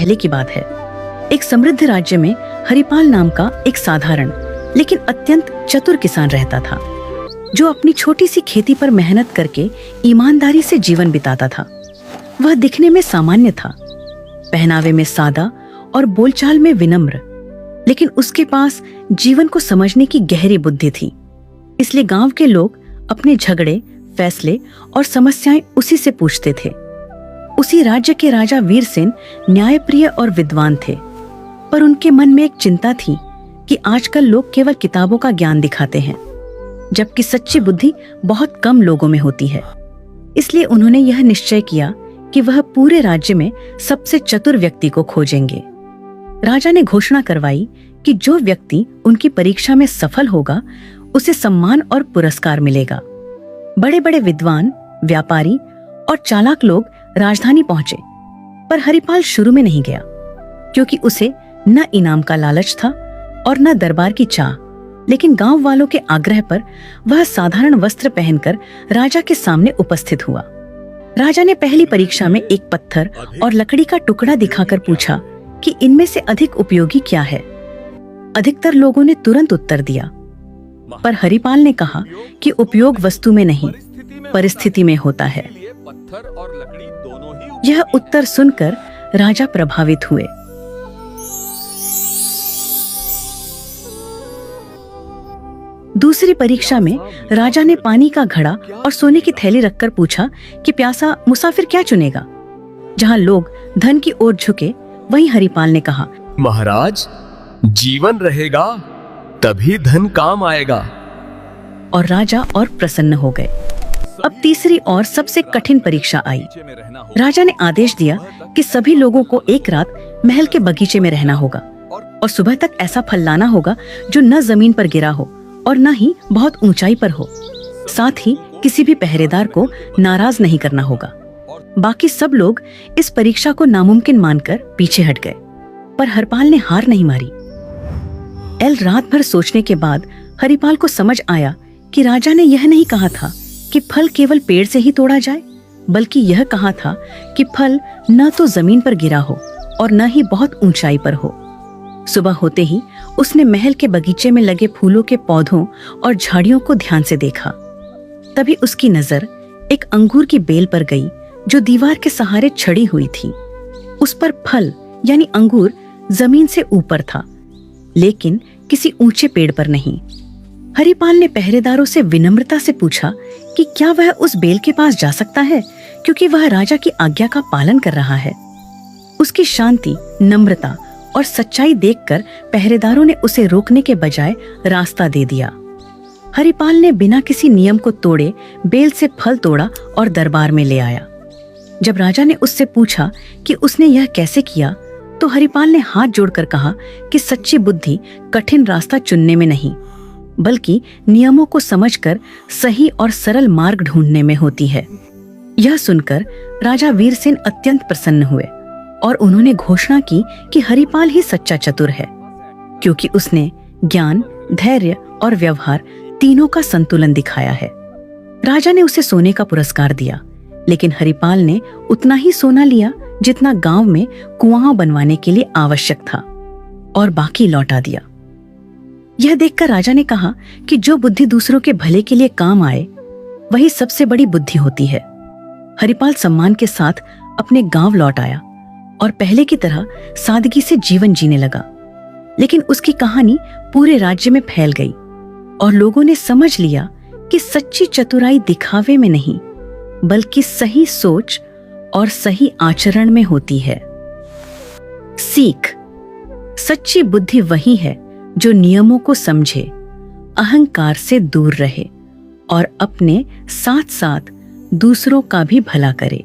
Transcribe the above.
पहले की बात है। एक समृद्ध राज्य में हरिपाल नाम का एक साधारण लेकिन अत्यंत चतुर किसान रहता था, जो अपनी छोटी सी खेती पर मेहनत करके ईमानदारी से जीवन बिताता था। वह दिखने में सामान्य था, पहनावे में सादा और बोलचाल में विनम्र, लेकिन उसके पास जीवन को समझने की गहरी बुद्धि थी। इसलिए गांव के लोग अपने झगड़े, फैसले और समस्याएं उसी से पूछते थे। उसी राज्य के राजा वीरसेन न्यायप्रिय और विद्वान थे, पर उनके मन में एक चिंता थी कि आजकल लोग केवल किताबों का ज्ञान दिखाते हैं, जबकि सच्ची बुद्धि बहुत कम लोगों में होती है। इसलिए उन्होंने यह निश्चय किया कि वह पूरे राज्य में सबसे चतुर व्यक्ति को खोजेंगे। राजा ने घोषणा करवाई कि जो व्यक्ति उनकी परीक्षा में सफल होगा उसे सम्मान और पुरस्कार मिलेगा। बड़े बड़े विद्वान, व्यापारी और चालाक लोग राजधानी पहुंचे, पर हरिपाल शुरू में नहीं गया, क्योंकि उसे न इनाम का लालच था और न दरबार की चाह। लेकिन गांव वालों के आग्रह पर वह साधारण वस्त्र पहनकर राजा के सामने उपस्थित हुआ। राजा ने पहली परीक्षा में एक पत्थर और लकड़ी का टुकड़ा दिखाकर पूछा कि इनमें से अधिक उपयोगी क्या है। अधिकतर लोगों ने तुरंत उत्तर दिया, पर हरिपाल ने कहा कि उपयोग वस्तु में नहीं, परिस्थिति में होता है। यह उत्तर सुनकर राजा प्रभावित हुए। दूसरी परीक्षा में राजा ने पानी का घड़ा और सोने की थैली रखकर पूछा कि प्यासा मुसाफिर क्या चुनेगा। जहां लोग धन की ओर झुके, वहीं हरिपाल ने कहा, महाराज, जीवन रहेगा तभी धन काम आएगा। और राजा और प्रसन्न हो गए। अब तीसरी और सबसे कठिन परीक्षा आई। राजा ने आदेश दिया कि सभी लोगों को एक रात महल के बगीचे में रहना होगा और सुबह तक ऐसा फल लाना होगा जो न जमीन पर गिरा हो और न ही बहुत ऊंचाई पर हो। साथ ही किसी भी पहरेदार को नाराज नहीं करना होगा। बाकी सब लोग इस परीक्षा को नामुमकिन मानकर पीछे हट गए, पर हरिपाल ने हार नहीं मारी। रात भर सोचने के बाद हरिपाल को समझ आया कि राजा ने यह नहीं कहा था कि फल केवल पेड़ से ही तोड़ा जाए, बल्कि यह कहा था कि फल न तो जमीन पर गिरा हो और न ही बहुत ऊंचाई पर हो। सुबह होते ही उसने महल के बगीचे में लगे फूलों के पौधों और झाड़ियों को ध्यान से देखा। तभी उसकी नजर एक अंगूर की बेल पर गई, जो दीवार के सहारे छड़ी हुई थी। उस पर फल यानी अंगूर जमीन से ऊपर था, लेकिन किसी ऊंचे पेड़ पर नहीं। हरिपाल ने पहरेदारों से विनम्रता से पूछा कि क्या वह उस बेल के पास जा सकता है, क्योंकि वह राजा की आज्ञा का पालन कर रहा है। उसकी शांति, नम्रता और सच्चाई देखकर पहरेदारों ने उसे रोकने के बजाय रास्ता दे दिया। हरिपाल ने बिना किसी नियम को तोड़े बेल से फल तोड़ा और दरबार में ले आया। जब राजा ने उससे पूछा कि उसने यह कैसे किया, तो हरिपाल ने हाथ जोड़कर कहा कि सच्ची बुद्धि कठिन रास्ता चुनने में नहीं, बल्कि नियमों को समझकर सही और सरल मार्ग ढूंढने में होती है। यह सुनकर राजा वीरसेन अत्यंत प्रसन्न हुए और उन्होंने घोषणा की कि हरिपाल ही सच्चा चतुर है, क्योंकि उसने ज्ञान, धैर्य और व्यवहार तीनों का संतुलन दिखाया है। राजा ने उसे सोने का पुरस्कार दिया, लेकिन हरिपाल ने उतना ही सोना लिया जितना गांव में कुआं बनवाने के लिए आवश्यक था, और बाकी लौटा दिया। यह देखकर राजा ने कहा कि जो बुद्धि दूसरों के भले के लिए काम आए, वही सबसे बड़ी बुद्धि होती है। हरिपाल सम्मान के साथ अपने गांव लौट आया और पहले की तरह सादगी से जीवन जीने लगा। लेकिन उसकी कहानी पूरे राज्य में फैल गई और लोगों ने समझ लिया कि सच्ची चतुराई दिखावे में नहीं, बल्कि सही सोच और सही आचरण में होती है। सीख: सच्ची बुद्धि वही है जो नियमों को समझे, अहंकार से दूर रहे और अपने साथ साथ दूसरों का भी भला करे।